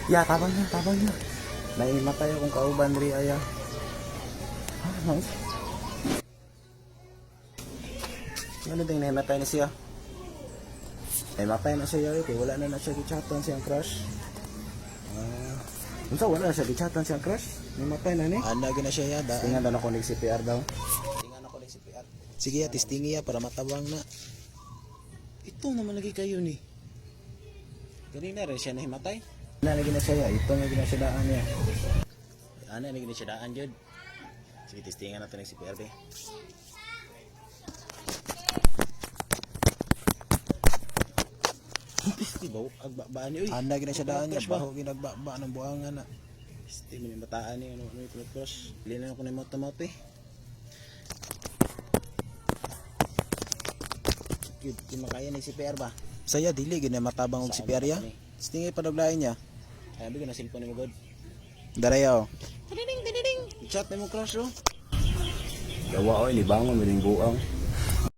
Ya, tabang niya, tabang niya. Naimatay akong kauban ri aya. Nice. Ano din naimatay na siya? Naimatay na siya kay wala na siya gichatan siyang crush. Unsa wala na siya gichatan siyang crush? Naimatay na ni. Anda gina siya yada. Tingnan daw na ko CPR daw. Tingnan ako ng CPR. Sige ya, testingi ya para matawang na. Ito naman lagi kayo ni. Kanina rin siya nahimatay. Nalagi na siya, ito nga ginasidaan niya. Ano na ginasidaan jud. Sige, testingan natin ng CPR be. Di ba agbabaan ni uy. Anda ginasidaan niya, baho ginagbaba ng buangan na. Hindi mo yung bataan ni ano yung cross. Pili na ako ng mata-mata eh. Di makaya ni CPR ba? Saya dili gina matabang og CPR ya. Stingay padaglain niya. Ay bigyan na cellphone mo god. Darayaw. Tining. Chat mo crush oh. Gawa oy, libangon, mining buang.